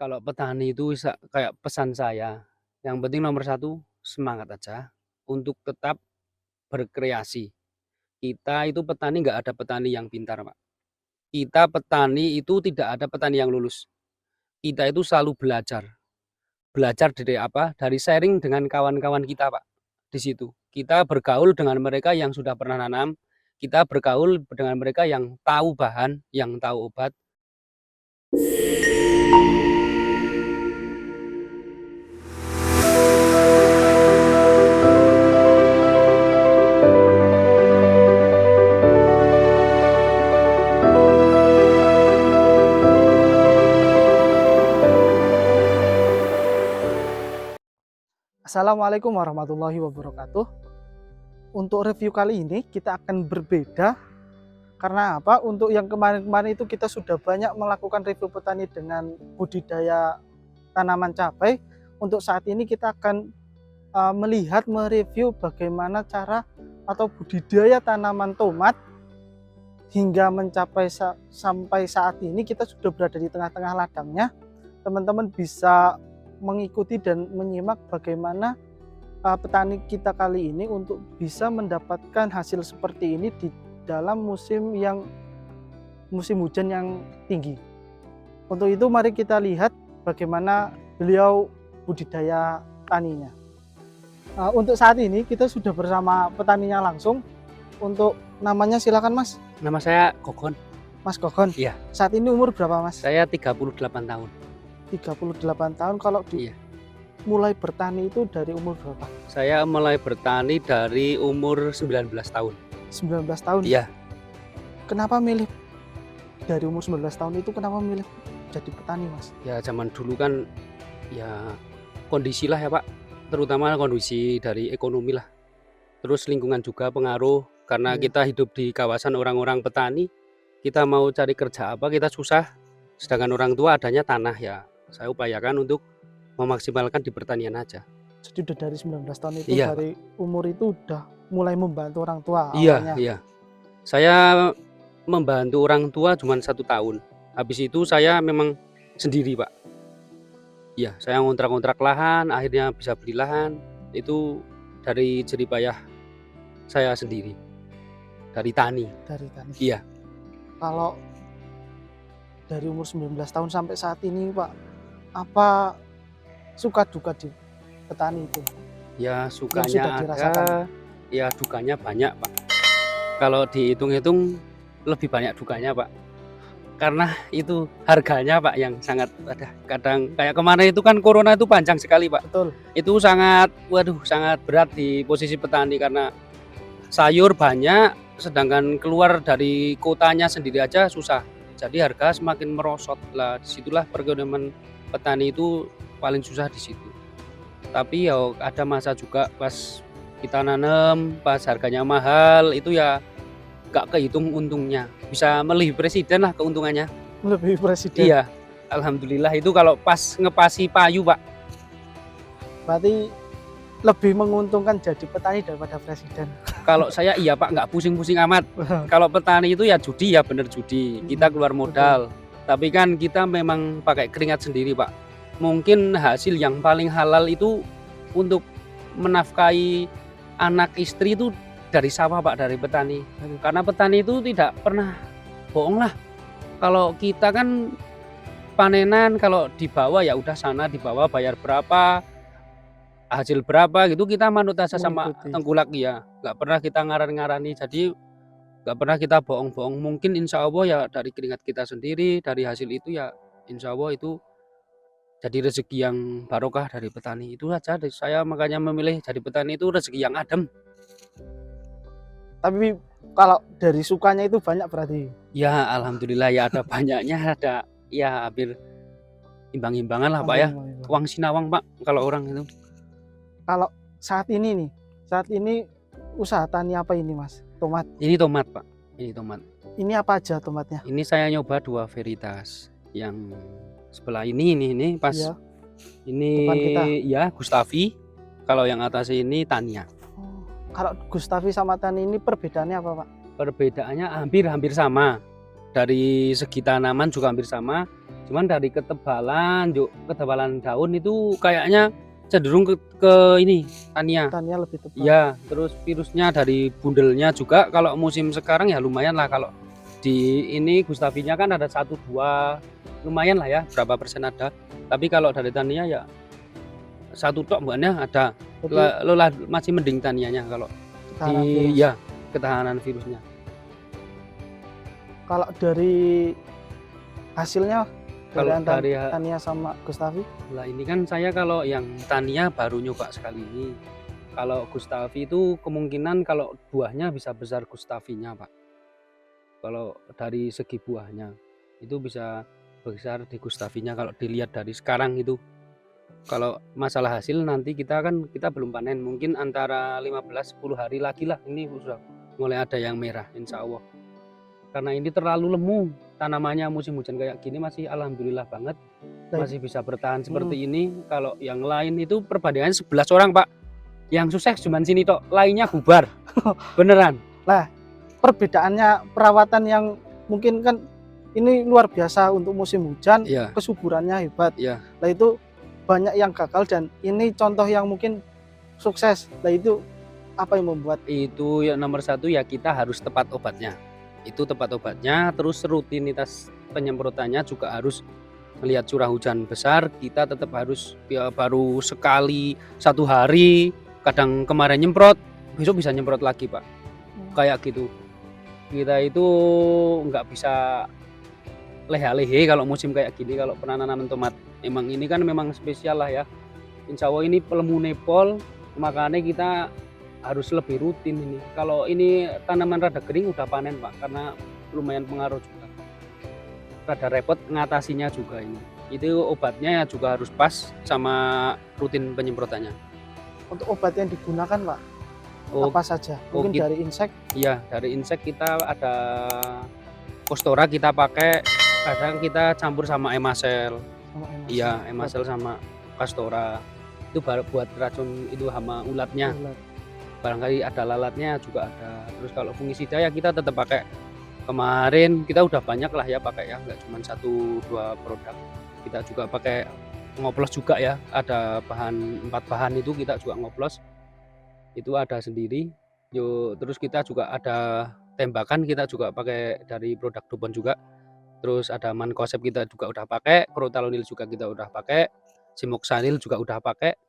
Kalau petani itu kayak pesan saya, yang penting nomor satu semangat aja untuk tetap berkreasi. Kita itu petani nggak ada petani yang pintar, Pak. Kita petani itu tidak ada petani yang lulus. Kita itu selalu belajar. Belajar dari apa? Dari sharing dengan kawan-kawan kita, Pak. Di situ. Kita bergaul dengan mereka yang sudah pernah nanam, kita bergaul dengan mereka yang tahu bahan, yang tahu obat. Assalamualaikum warahmatullahi wabarakatuh. Untuk review kali ini kita akan berbeda karena apa? Untuk yang kemarin-kemarin itu kita sudah banyak melakukan review petani dengan budidaya tanaman cabai. Untuk saat ini kita akan mereview bagaimana cara atau budidaya tanaman tomat hingga mencapai sampai saat ini kita sudah berada di tengah-tengah ladangnya. Teman-teman bisa mengikuti dan menyimak bagaimana petani kita kali ini untuk bisa mendapatkan hasil seperti ini di dalam musim hujan yang tinggi. Untuk itu mari kita lihat bagaimana beliau budidaya taninya. Untuk saat ini kita sudah bersama petaninya langsung. Untuk namanya silakan Mas. Nama saya Gogon. Mas Gogon. Iya. Saat ini umur berapa Mas? Saya 38 tahun. 38 tahun. Kalau mulai bertani itu dari umur berapa? Saya mulai bertani dari umur 19 tahun. 19 tahun? Iya. Kenapa milih dari umur 19 tahun itu, kenapa milih jadi petani Mas? Ya zaman dulu kan ya kondisi lah ya Pak, terutama kondisi dari ekonomi lah. Terus lingkungan juga pengaruh karena kita hidup di kawasan orang-orang petani. Kita mau cari kerja apa kita susah, sedangkan orang tua adanya tanah ya. Saya upayakan untuk memaksimalkan di pertanian aja. Jadi udah dari 19 tahun itu, Iya, dari umur itu udah mulai membantu orang tua Iya, awalnya? iya. Saya membantu orang tua cuma 1 tahun. Habis itu saya memang sendiri Pak. Iya, saya ngontrak-ngontrak lahan, akhirnya bisa beli lahan. Itu dari jerih payah saya sendiri. Dari tani. Dari tani. Iya. Kalau dari umur 19 tahun sampai saat ini Pak, apa suka duka di petani itu? Ya sudah sukanya dirasakan? ada, ya dukanya banyak Pak. Kalau dihitung-hitung lebih banyak dukanya Pak. Karena itu harganya Pak yang sangat kadang kayak kemarin itu kan corona itu panjang sekali Pak. Betul. Itu sangat sangat berat di posisi petani karena sayur banyak sedangkan keluar dari kotanya sendiri aja susah. Jadi harga semakin merosot lah, disitulah perekonomian petani itu paling susah di situ. Tapi ya ada masa juga pas kita nanam, pas harganya mahal itu ya gak kehitung untungnya. Bisa melebihi presiden lah keuntungannya. Melebihi presiden? Iya, alhamdulillah itu kalau pas ngepasi payu Pak. Berarti lebih menguntungkan jadi petani daripada presiden? Kalau saya iya Pak, nggak pusing-pusing amat. Kalau petani itu ya judi, ya bener judi. Kita keluar modal. Tapi kan kita memang pakai keringat sendiri Pak. Mungkin hasil yang paling halal itu untuk menafkahi anak istri itu dari sawah Pak, dari petani. Karena petani itu tidak pernah bohong lah. Kalau kita kan panenan, kalau dibawa ya udah sana dibawa bayar berapa, hasil berapa gitu, kita manut aja sama tengkulak ya. Nggak pernah kita ngaran-ngarani, jadi nggak pernah kita bohong-bohong. Mungkin insya Allah ya dari keringat kita sendiri, dari hasil itu ya insya Allah itu jadi rezeki yang barokah dari petani. Itu saja saya makanya memilih jadi petani, itu rezeki yang adem. Tapi kalau dari sukanya itu banyak berarti? Ya alhamdulillah ya ada banyaknya, ada ya hampir imbang-imbangan lah Pak ya. Uang sinawang Pak kalau orang itu. Kalau saat ini usaha tani apa ini Mas? Tomat? Ini tomat Pak, ini tomat. Ini apa aja tomatnya? Ini saya nyoba 2 varietas. Yang sebelah ini pas ya. Ini depan kita. Ya Gustavi. Kalau yang atas ini Tania. Kalau Gustavi sama Tania ini perbedaannya apa Pak? Perbedaannya hampir sama. Dari segi tanaman juga hampir sama. Cuman dari ketebalan daun itu kayaknya cenderung ke ini Tania. Tania lebih tebal. Iya, terus virusnya dari bundelnya juga kalau musim sekarang ya lumayan lah. Kalau di ini Gustavinya kan ada 1 2 lumayan lah ya, berapa persen ada. Tapi kalau dari Tania ya satu tok mbaknya ada. Jadi Lola masih mending Tanianya kalau ketahanan di virus. ya ketahanan virusnya. Kalau dari hasilnya dari Kalau antara dari Tania sama Gustavi, lah ini kan saya kalau yang Tania baru nyoba sekali ini. Kalau Gustavi itu kemungkinan kalau buahnya bisa besar Gustavinya, Pak. Kalau dari segi buahnya itu bisa besar di Gustavinya kalau dilihat dari sekarang itu. Kalau masalah hasil nanti kita belum panen, mungkin antara 15-10 hari lagi lah ini sudah mulai ada yang merah insya Allah. Karena ini terlalu lemu tanamannya, musim hujan kayak gini masih alhamdulillah banget masih bisa bertahan seperti ini. Kalau yang lain itu perbandingan 11 orang Pak, yang sukses cuma sini tok, lainnya bubar. Beneran. perbedaannya perawatan yang mungkin kan ini luar biasa untuk musim hujan, Iya. kesuburannya hebat. Iya. Lah itu banyak yang gagal dan ini contoh yang mungkin sukses. Lah itu apa yang membuat Itu yang nomor 1 ya kita harus tepat obatnya. Itu tepat obatnya, terus rutinitas penyemprotannya juga harus melihat curah hujan besar, kita tetap harus ya baru sekali 1 hari, kadang kemarin nyemprot, besok bisa nyemprot lagi Pak. Kayak gitu. Kita itu nggak bisa leha-lehe kalau musim kayak gini, kalau penanaman tomat. Emang ini kan memang spesial lah ya. Insya Allah ini pelemu nepol, makanya kita harus lebih rutin ini. Kalau ini tanaman rada kering udah panen Pak, karena lumayan pengaruh juga. Rada repot ngatasinya juga ini. Itu obatnya juga harus pas sama rutin penyemprotannya. untuk obat yang digunakan Pak? Oh, Apa saja? Mungkin dari insek, iya dari insek kita ada Postora kita pakai, kadang kita campur sama Emasel. sama emas. Iya, Emasel sama Pastora. Itu buat racun itu hama ulatnya. Ulat. Barangkali ada lalatnya juga ada. Terus kalau fungisida ya kita tetap pakai. Kemarin kita udah banyak lah ya pakai ya, nggak cuma 1-2 produk. Kita juga pakai ngoplos juga ya, ada 4 bahan itu kita juga ngoplos. Itu ada sendiri. Terus kita juga ada tembakan, kita juga pakai dari produk Dupont juga. Terus ada Mancozeb kita juga udah pakai, Protalonil juga kita udah pakai, Simoxanil juga udah pakai.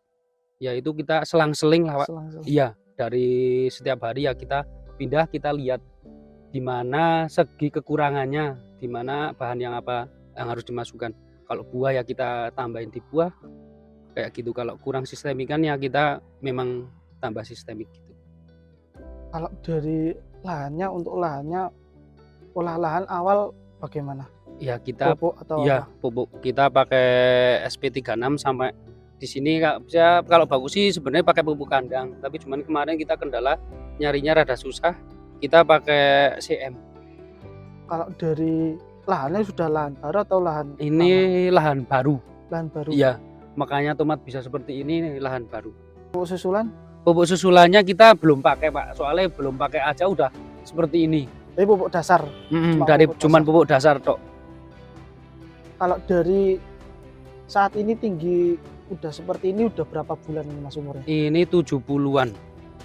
Ya itu kita selang-seling lah Pak. Selang-seling. Iya, dari setiap hari ya kita pindah, kita lihat di mana segi kekurangannya, di mana bahan yang apa yang harus dimasukkan. Kalau buah ya kita tambahin di buah kayak gitu. Kalau kurang sistemik kan ya kita memang tambah sistemik gitu. Kalau dari lahannya, untuk lahannya, olah lahan awal bagaimana? Ya kita Pupuk atau ya apa? pupuk kita pakai SP36 sampai di sini kalau bagus sih sebenarnya pakai pupuk kandang, tapi cuman kemarin kita kendala nyarinya rada susah, kita pakai CM. Kalau dari lahannya sudah lahan baru atau lahan Ini lahan baru. lahan baru? Iya, makanya tomat bisa seperti ini lahan baru. Pupuk susulan? Pupuk susulannya kita belum pakai Pak, soalnya belum pakai aja udah seperti ini. Tapi pupuk dasar. Cuman pupuk dasar tok. Kalau dari saat ini tinggi udah seperti ini udah berapa bulan ini Mas umurnya? Ini 70-an.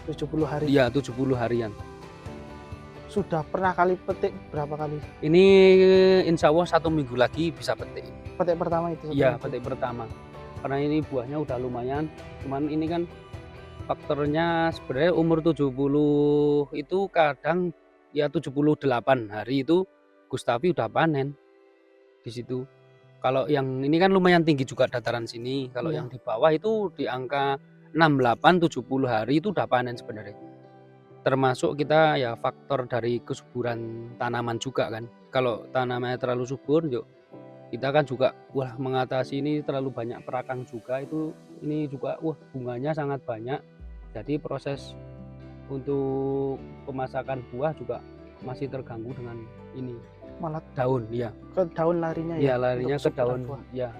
70 hari. Iya, 70 harian. Sudah pernah kali petik berapa kali? Ini insya Allah 1 minggu lagi bisa petik. Petik pertama itu? Iya, petik pertama. Karena ini buahnya udah lumayan. Cuman ini kan faktornya sebenarnya umur 70 itu kadang ya 78 hari itu Gustavi udah panen di situ. Kalau yang ini kan lumayan tinggi juga dataran sini. Kalau yang di bawah itu di angka 68-70 hari itu udah panen sebenarnya. Termasuk kita ya faktor dari kesuburan tanaman juga kan. Kalau tanamannya terlalu subur, yuk kita kan juga mengatasi ini terlalu banyak perakang juga, itu ini juga bunganya sangat banyak. Jadi proses untuk pemasakan buah juga masih terganggu dengan ini. Malah daun ya. Ke daun larinya ya? Ya Larinya ke daun buah. ya.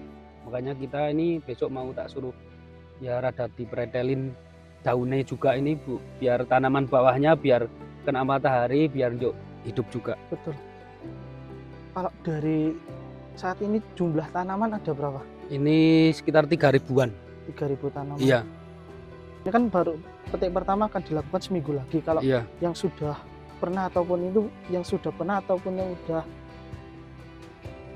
Makanya kita ini besok mau tak suruh ya rada dipretelin daunnya juga ini Bu, biar tanaman bawahnya biar kena matahari, biar hidup juga. Betul. Kalau dari saat ini jumlah tanaman ada berapa? Ini sekitar 3.000-an. 3.000 tanaman. Iya. Ini kan baru petik pertama akan dilakukan seminggu lagi. Kalau Iya. yang sudah pernah ataupun yang udah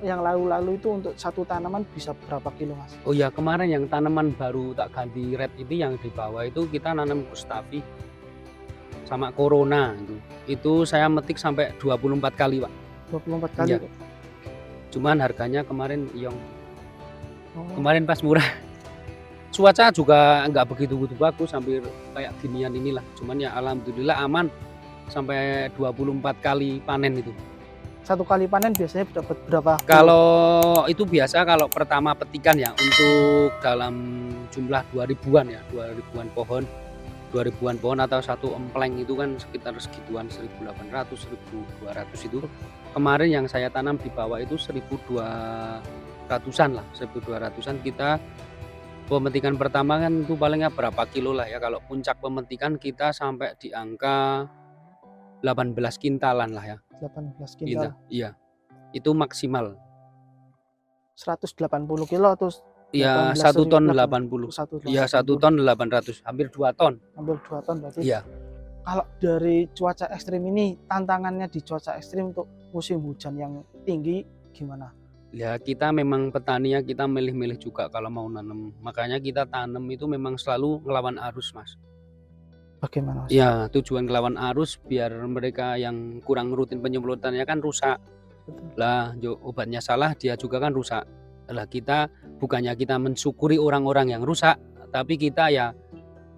yang lalu-lalu itu untuk satu tanaman bisa berapa kilo, Mas? Oh ya, kemarin yang tanaman baru tak ganti red itu yang di bawah itu kita nanam Gustavi sama Corona itu. Itu saya metik sampai 24 kali, Pak. 24 kali. Iya. Cuman harganya kemarin yong. Oh, Kemarin pas murah. Cuaca juga nggak begitu bagus, hampir kayak ginian inilah. Cuman ya alhamdulillah aman sampai 24 kali panen itu. satu kali panen biasanya dapat berapa? Kalau itu biasa kalau pertama petikan ya untuk dalam jumlah 2000-an ya, 2000-an pohon. 2000-an pohon atau satu empleng itu kan sekitar segituan 1.800, 1.200 itu. Kemarin yang saya tanam di bawah itu 1.200-an lah, 1.200-an. Kita pemetikan pertama kan itu palingnya berapa kilo lah ya. Kalau puncak pemetikan kita sampai di angka 18 kintalan lah ya. 18 kintal. Iya. Itu maksimal. 180 kilo atau Iya, 1 ton 80. Iya, 1 ton 800, hampir 2 ton. Hampir 2 ton berarti. Iya. Kalau dari cuaca ekstrim ini, tantangannya di cuaca ekstrim untuk musim hujan yang tinggi gimana? Ya kita memang petani ya, kita milih-milih juga kalau mau nanam. Makanya kita tanam itu memang selalu ngelawan arus, Mas. Bagaimana, Mas? Ya, tujuan ngelawan arus biar mereka yang kurang rutin penyemprotannya kan rusak. Betul. Lah, obatnya salah dia juga kan rusak. Lah kita bukannya kita mensyukuri orang-orang yang rusak, tapi kita ya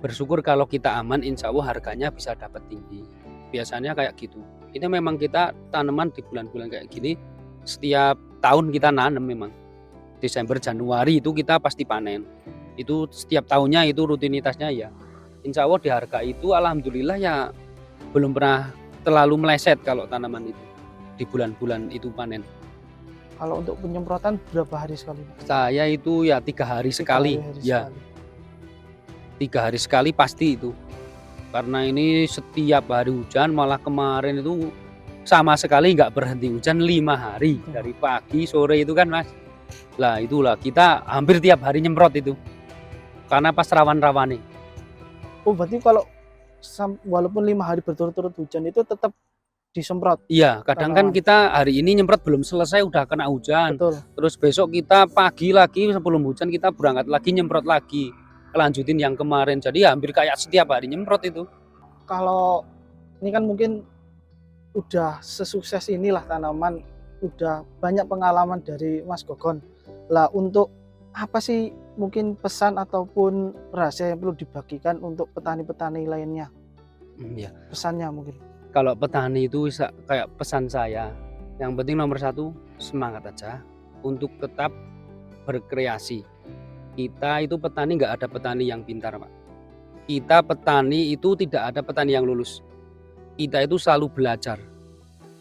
bersyukur kalau kita aman, insya Allah harganya bisa dapat tinggi. Biasanya kayak gitu. Itu memang kita tanaman di bulan-bulan kayak gini setiap tahun kita nanam memang. Desember, Januari itu kita pasti panen. Itu setiap tahunnya itu rutinitasnya ya. Insya Allah di harga itu alhamdulillah ya belum pernah terlalu meleset kalau tanaman itu di bulan-bulan itu panen. Kalau untuk penyemprotan berapa hari sekali, Mas? Saya itu ya 3 hari sekali. Ya, 3 hari sekali pasti itu. Karena ini setiap hari hujan, malah kemarin itu sama sekali nggak berhenti hujan 5 hari dari pagi sore itu kan, Mas. Lah itulah kita hampir tiap hari nyemprot itu. Karena pas rawan-rawan nih. Oh, berarti kalau walaupun 5 hari berturut-turut hujan itu tetap disemprot. Iya, kadang kan kita hari ini nyemprot belum selesai udah kena hujan. Betul. Terus besok kita pagi lagi sebelum hujan kita berangkat lagi nyemprot lagi. Lanjutin yang kemarin. Jadi hampir kayak setiap hari nyemprot itu. Kalau ini kan mungkin udah sesukses inilah tanaman, udah banyak pengalaman dari Mas Gogon. Lah untuk apa sih mungkin pesan ataupun rahasia yang perlu dibagikan untuk petani-petani lainnya? Ya. Pesannya mungkin. Kalau petani itu kayak pesan saya, yang penting nomor 1 semangat aja untuk tetap berkreasi. Kita itu petani nggak ada petani yang pintar, Pak. Kita petani itu tidak ada petani yang lulus. Kita itu selalu belajar.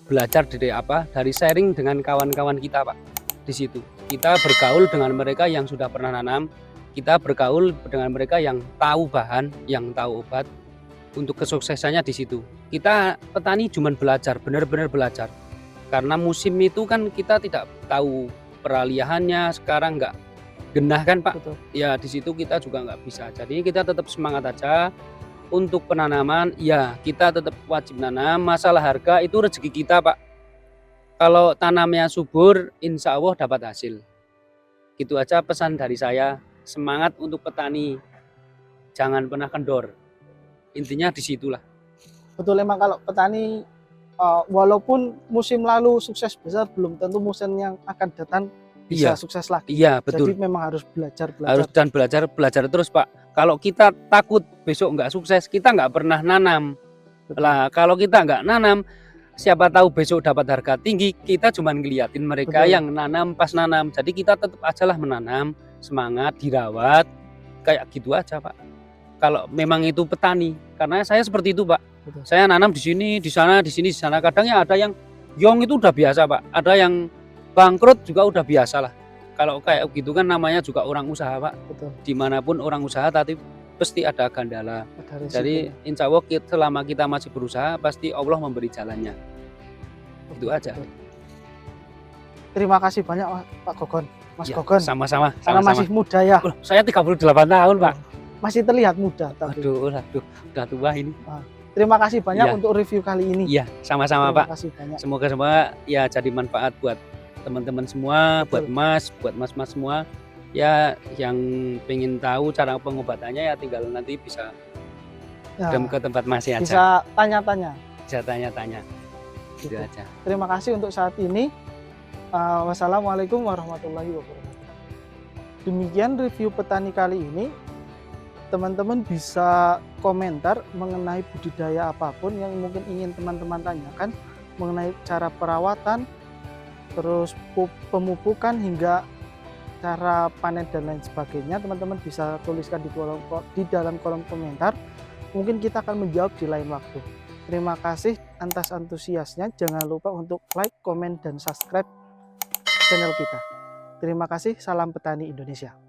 Belajar dari apa? Dari sharing dengan kawan-kawan kita, Pak. Di situ kita bergaul dengan mereka yang sudah pernah nanam. Kita bergaul dengan mereka yang tahu bahan, yang tahu obat. Untuk kesuksesannya di situ. Kita petani cuma belajar, benar-benar belajar. Karena musim itu kan kita tidak tahu peralihannya, sekarang nggak genah kan, Pak. Betul. Ya di situ kita juga nggak bisa. Jadi kita tetap semangat aja. Untuk penanaman, ya kita tetap wajib nanam. Masalah harga itu rezeki kita, Pak. Kalau tanamnya subur, insya Allah dapat hasil. Gitu aja pesan dari saya. Semangat untuk petani. Jangan pernah kendor. Intinya disitulah. Betul, emang kalau petani walaupun musim lalu sukses besar, belum tentu musim yang akan datang bisa sukses lagi. Iya, betul. Jadi memang harus belajar. Harus dan belajar terus, Pak. Kalau kita takut besok nggak sukses, kita nggak pernah nanam. Betul. Lah kalau kita nggak nanam, siapa tahu besok dapat harga tinggi, kita cuma ngeliatin mereka. Betul. Yang nanam pas nanam. Jadi kita tetap ajalah menanam, semangat, dirawat, kayak gitu aja, Pak. Kalau memang itu petani, karena saya seperti itu, Pak. Betul. Saya nanam di sini, di sana, di sini, di sana. Kadang ya ada yang yong itu udah biasa, Pak. Ada yang bangkrut juga udah biasa lah. Kalau kayak gitu kan namanya juga orang usaha, Pak. Betul. Dimanapun orang usaha, tapi pasti ada gandala. Ada jadi insya Allah selama kita masih berusaha, pasti Allah memberi jalannya. Itu aja. Betul. Terima kasih banyak Pak Gogon, Mas Ya, Gogon. sama-sama. Karena Sama-sama. masih muda ya, Loh, saya 38 tahun, Pak. masih terlihat muda. Tapi Aduh, udah tua ini. terima kasih banyak Iya. untuk review kali ini. Iya, sama-sama, Terima Pak. kasih banyak. Semoga semua ya jadi manfaat buat teman-teman semua, buat Mas, buat mas-mas semua. Ya, yang pengen tahu cara pengobatannya ya tinggal nanti bisa Ya, ke tempat Mas aja. bisa tanya-tanya. Bisa tanya-tanya. Gitu Gitu. aja. Terima kasih untuk saat ini. Wassalamualaikum warahmatullahi wabarakatuh. Demikian review petani kali ini. Teman-teman bisa komentar mengenai budidaya apapun yang mungkin ingin teman-teman tanyakan mengenai cara perawatan, terus pemupukan hingga cara panen dan lain sebagainya. Teman-teman bisa tuliskan di dalam kolom komentar. Mungkin kita akan menjawab di lain waktu. Terima kasih atas antusiasnya. Jangan lupa untuk like, komen, dan subscribe channel kita. Terima kasih. Salam petani Indonesia.